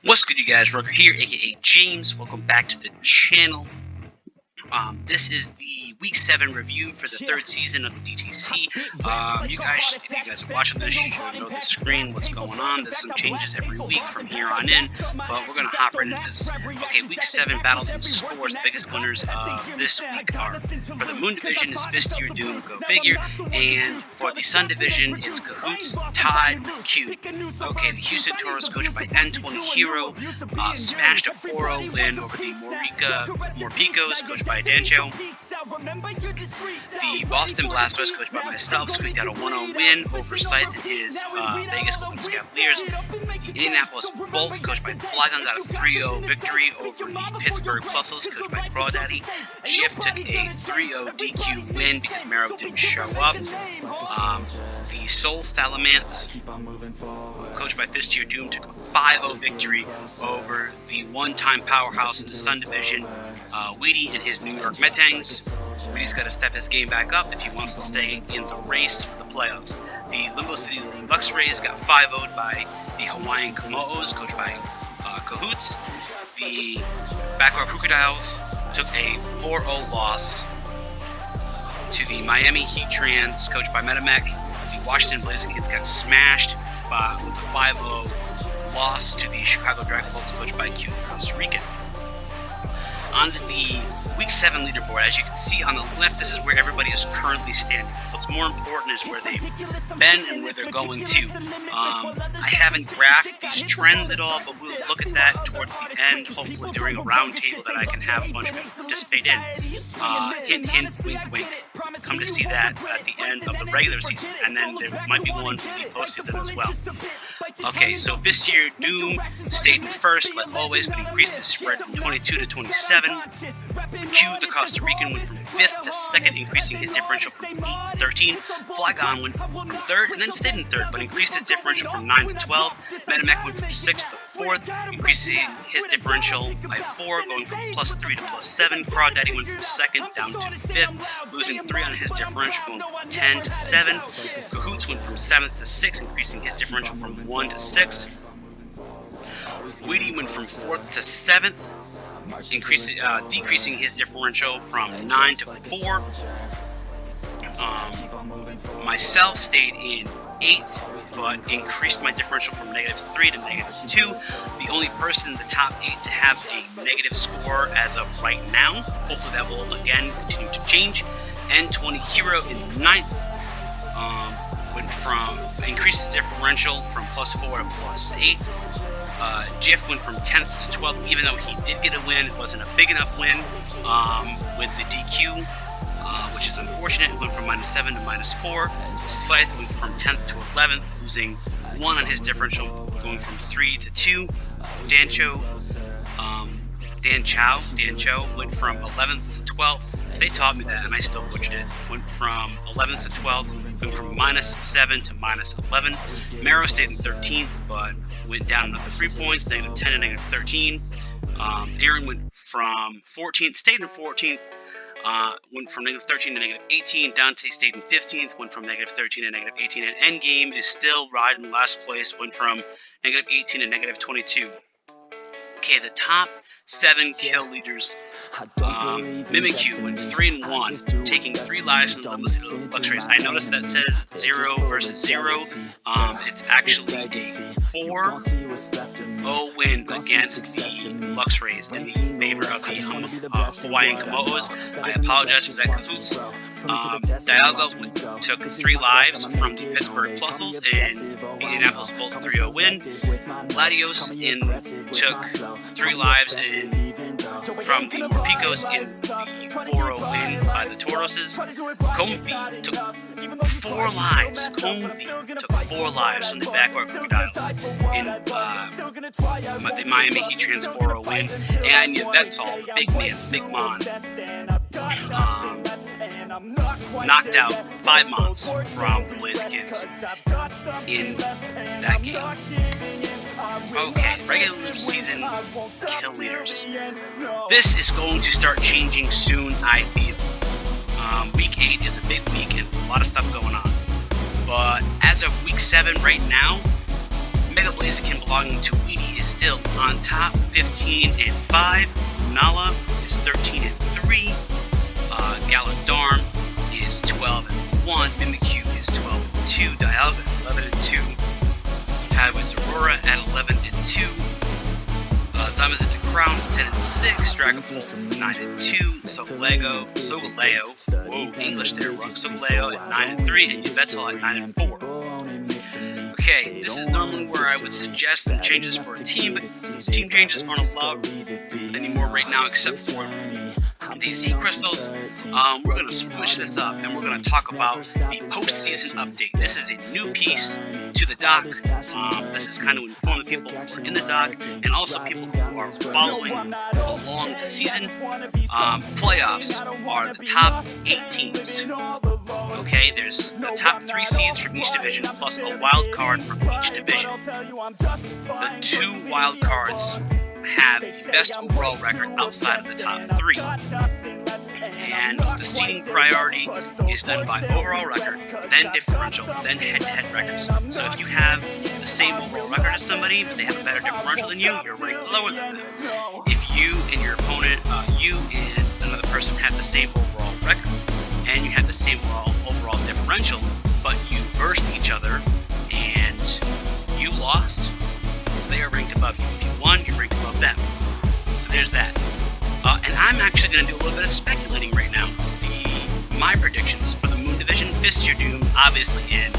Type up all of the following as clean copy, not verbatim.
What's good, you guys? Rucker here, aka James. Welcome back to the channel. This is the Week 7 review for the third season of the DTC. You guys, if you guys are watching this, you should know the screen, what's going on. There's some changes every week from here on in, but we're going to hop right into this. Okay, Week 7 battles and scores. The biggest winners of this week are, for the Moon Division, is Fist Year Doom, go figure, and for the Sun Division, it's Cahoots tied with Q. Okay, the Houston Toros, coached by N20 Hero, smashed a 4-0 win over the Morpicos, coached by Dancho. The Boston Blasters, coached by myself, squeaked out a 1-0 win over Scythe and his Vegas Golden Cavaliers. The Indianapolis Bolts, coached by Flygon, got a 3-0 victory over the Pittsburgh Plusles, coached by Crawdaddy. GF took a 3-0 DQ win because Mero didn't show up. The Soul Salamance, coached by Fist Year Doom, took a 5-0 victory over the one-time powerhouse in the Sun Division, Weedy and his New York Metangs. Weedy's got to step his game back up if he wants to stay in the race for the playoffs. The Limbo City Lux Rays got 5-0'd by the Hawaiian Kamo'os, coached by Cahoots. The Backward Crocodiles took a 4-0 loss to the Miami Heat Trans, coached by Metamech. The Washington Blazing Kids got smashed with a 5-0 loss to the Chicago Dragon Bolts, coached by Q Costa Rica. On the Week 7 leaderboard, as you can see on the left, this is where everybody is currently standing. What's more important is where they've been and where they're going to. I haven't graphed these trends at all, but we'll look at that towards the end, hopefully during a round table that I can have a bunch of people participate in. Hint, hint, wink, wink. Come to see that at the end of the regular season, and then there might be one for the postseason as well. Okay, so Fist Year Doom stayed in first, like always, but increased his spread from 22 to 27. Q, the Costa Rican, went from 5th to 2nd, increasing his differential from 8 to 13. Flygon went from 3rd and then stayed in 3rd, but increased his differential from 9 to 12. Metamech went from 6th to 4th, increasing his differential by 4, going from +3 to +7. Crawdaddy went from 2nd down to 5th, losing 3 on his differential, going from 10 to 7. Cahoots went from 7th to 6th, increasing his differential from 1 to 6. Weedy went from 4th to 7th, decreasing his differential from 9 to 4. Myself stayed in 8th, but increased my differential from -3 to -2. The only person in the top 8 to have a negative score as of right now. Hopefully that will again continue to change. N20 Hero in 9th. Increased his differential from +4 to +8. GF went from 10th to 12th, even though he did get a win. It wasn't a big enough win with the DQ, which is unfortunate. It went from -7 to -4. Scythe went from 10th to 11th, losing 1 on his differential, going from 3 to 2. Dancho went from 11th to 12th. They taught me that, and I still butchered it. Went from 11th to 12th, went from -7 to -11. Mero stayed in 13th, but went down another 3 points, -10 to -13. Aaron went from 14th, stayed in 14th, went from -13 to -18. Dante stayed in 15th, went from -13 to -18. And Endgame is still riding last place, went from -18 to -22. Okay, the top 7 kill leaders. Mimikyu went 3-1, taking 3 lives from the Limbo City Lux Rays. I noticed that says 0 versus 0. It's actually a 4-0 win against the Lux Rays in the favor of the Hawaiian Kamo'os. I apologize for that, Cahoots. Dialga took 3 lives from the Pittsburgh Plusles and the Indianapolis Bolts 3-0 win. Gladios took 3 lives from the Morpicos in the 4-0 win by the Toroses. Comfy took 4 lives. Took 4 lives from the Backward Crocodiles in the Miami Heat Trans 4-0 win. And yeah, that's all. Big man, Big Mon. Knocked out 5 Mons from the Blazing Kids in that game. Okay, regular season kill leaders. This is going to start changing soon, I feel. Week 8 is a big week and there's a lot of stuff going on. But as of week 7 right now, Mega Blaziken belonging to Weedy is still on top, 15-5. Nala is 13-3. Galadarm is 12-1. Mimikyu is 12-2. Dialga is 11-2. Tied with Aurora at 11-2. Zamazenta Crown is 10-6. Dragonfall 9-2. Sogaleo, whoa, English there, Sogaleo at 9-3, and Yveltal at 9-4. Okay, this is normally where I would suggest some changes for a team, but these team changes aren't allowed anymore right now, except for these Z crystals. We're going to switch this up, and we're going to talk about the postseason update. This is a new piece to the doc. This is kind of inform the people who are in the doc, and also people who are following along the season. Playoffs are the top 8 teams. Okay, there's the top 3 seeds from each division, plus a wild card from each division. The 2 wild cards have the best overall record outside of the top 3. And the seeding priority is done by overall record, then differential, then head-to-head records. So if you have the same overall record as somebody, but they have a better differential than you, you're ranked lower than them. If you and your opponent, you and another person have the same overall record, and you have the same overall differential, but you versed each other and you lost, they are ranked above you. If you won, you're ranked above them. So there's that. And I'm actually going to do a little bit of speculating right now. My predictions for the Moon Division: Fist Doom, obviously in.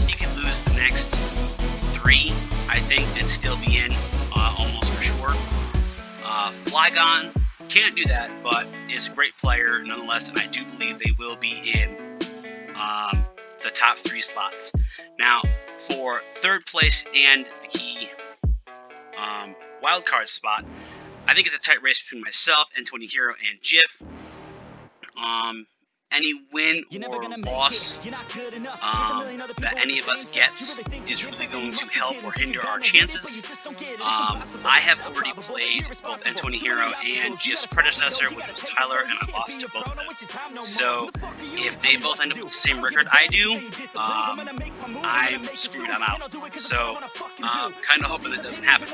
He could lose the next 3, I think, and still be in, almost for sure. Flygon can't do that, but is a great player nonetheless, and I do believe they will be in the top 3 slots. Now, for 3rd place and the wildcard spot, I think it's a tight race between myself, Anthony Hero, and Jiff. Any win or loss that any of us gets is really going to help or hinder our chances. I have already played both Anthony Hero and Jiff's predecessor, which was Tyler, and I lost to both of them. So if they both end up with the same record I do, I'm screwed, I'm out. So kind of hoping that doesn't happen.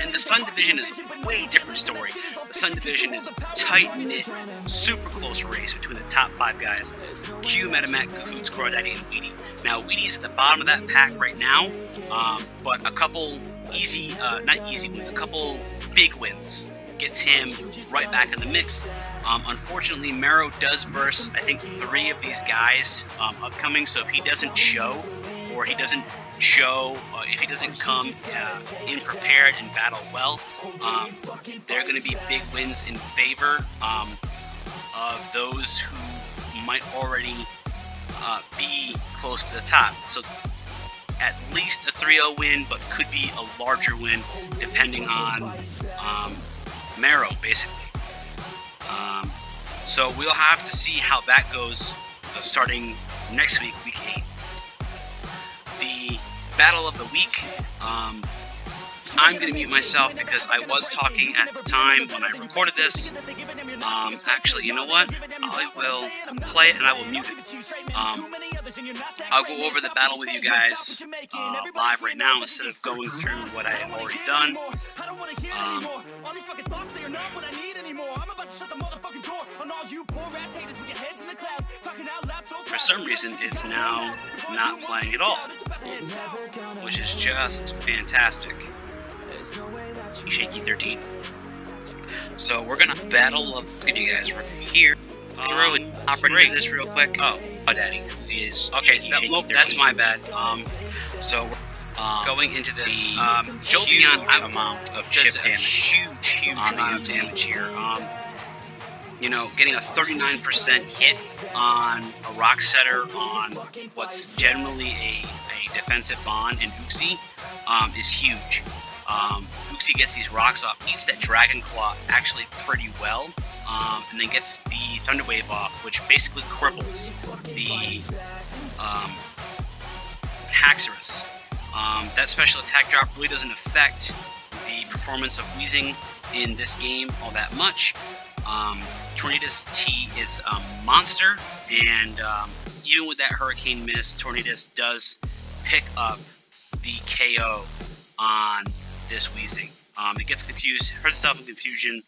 And the Sun Division is a way different story. The Sun Division is a tight-knit, super close race between the top 5 guys: Q, Metamat, Cahoots, Crawdaddy, and Weedy. Now, Weedy's at the bottom of that pack right now, but a couple not easy wins, a couple big wins gets him right back in the mix. Unfortunately, Mero does verse, I think, 3 of these guys upcoming, so if he doesn't show, or he doesn't if he doesn't come in prepared and battle well, they're going to be big wins in favor of those who might already be close to the top. So at least a 3-0 win, but could be a larger win depending on Mero, basically. So we'll have to see how that goes starting next week, week 8. The battle of the week, I'm going to mute myself because I was talking at the time when I recorded this. Actually, you know what? I will play it and I will mute it. I'll go over the battle with you guys live right now instead of going through what I have already done. For some reason, it's now not playing at all, which is just fantastic. Shaky 13. So we're gonna battle up. Look at you guys right here. Operating this real quick. Oh, Daddy is okay. That's my bad. So going into this Jolteon amount of chip damage, huge amount of damage here. You know, getting a 39% hit on a Rock Setter on what's generally a defensive bond in Uxie is huge. Uxie gets these rocks off, eats that Dragon Claw actually pretty well, and then gets the Thunder Wave off, which basically cripples the Haxorus. That special attack drop really doesn't affect the performance of Weezing in this game all that much. Tornadus T is a monster, and even with that Hurricane Miss, Tornadus does pick up the KO on this wheezing. It gets confused, hurts itself in confusion,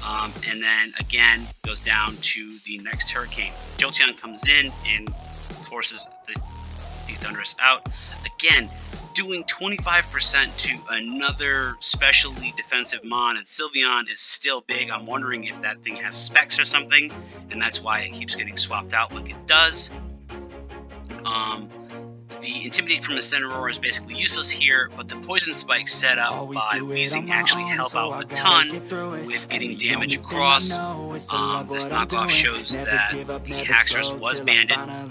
and then again goes down to the next Hurricane. Jolteon comes in and forces the Thunderous out. Again, doing 25% to another specially defensive Mon, and Sylveon is still big. I'm wondering if that thing has specs or something, and that's why it keeps getting swapped out like it does. The Intimidate from Incineroar is basically useless here, but the Poison Spike set up by Weezing actually help out a ton with getting damage across. This knockoff shows that the Haxorus was banded, and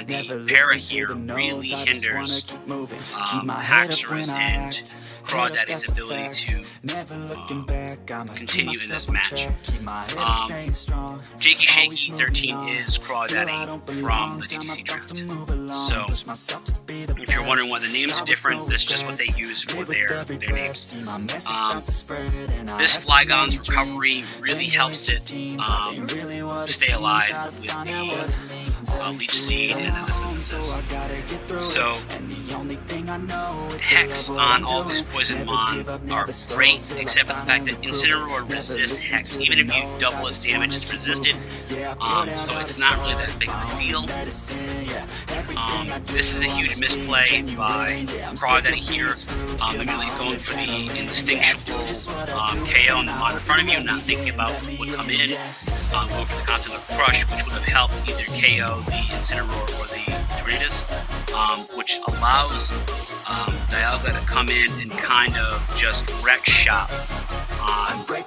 the Para here really hinders Haxorus and Crawdaddy's ability to continue in this match. Jakey Shaky 13 is Crawdaddy from the DTC draft. So, if you're wondering why the names are different, that's just what they use for their names. This Flygon's recovery really helps it stay alive with the Leech Seed and then the Synthesis. So, Hex on all these Poison Mon are great, except for the fact that Incineroar resists Hex. Even if you double its damage, it's resisted. So it's not really that big of a deal. This is a huge misplay by Crawdaddy here. Immediately going for the instinctual KO on the Mon in front of you, not thinking about what would come in. Going for the Continental Crush, which would have helped either KO the Incineroar or the Tornadus, which allows Dialga to come in and kind of just wreck shop on 3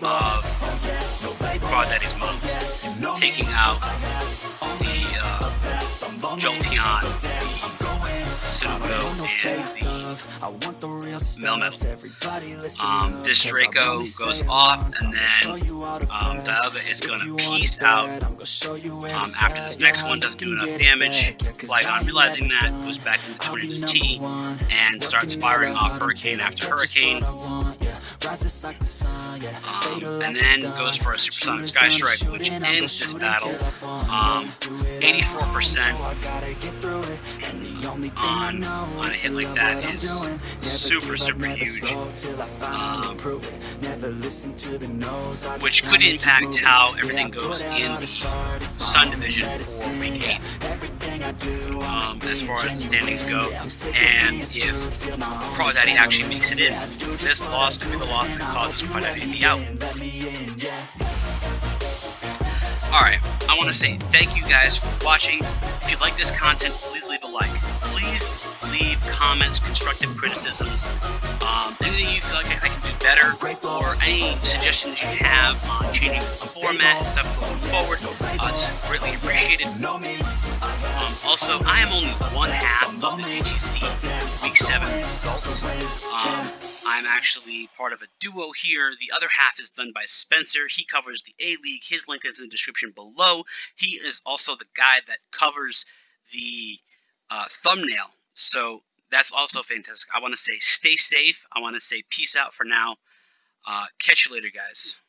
of Crawdaddy's Mons, taking out the Jolteon, the Pseudo, and the Melmetal. This Draco goes off, and then Dialga is going to peace out after this next one doesn't do enough damage. Flygon, realizing that, goes back into Tornado's T and starts firing off Hurricane after Hurricane. And then goes for a Supersonic Sky Strike, which ends this battle. 84% on a hit like that is super huge, which could impact how everything goes in the Sun Division for Week 8, as far as the standings go. And if Crawdaddy actually makes it in, this loss could be the loss that causes Crawdaddy to be out. Alright, I want to say thank you guys for watching. If you like this content, please leave a like. Please leave comments, constructive criticisms, anything you feel like I can do better, or any suggestions you have on changing the format and stuff going forward. It's greatly appreciated. Also, I am only one half of the DTC Week 7 results. I'm actually part of a duo here. The other half is done by Spencer. He covers the A-League. His link is in the description below. He is also the guy that covers the thumbnail. So that's also fantastic. I want to say stay safe. I want to say peace out for now. Catch you later, guys.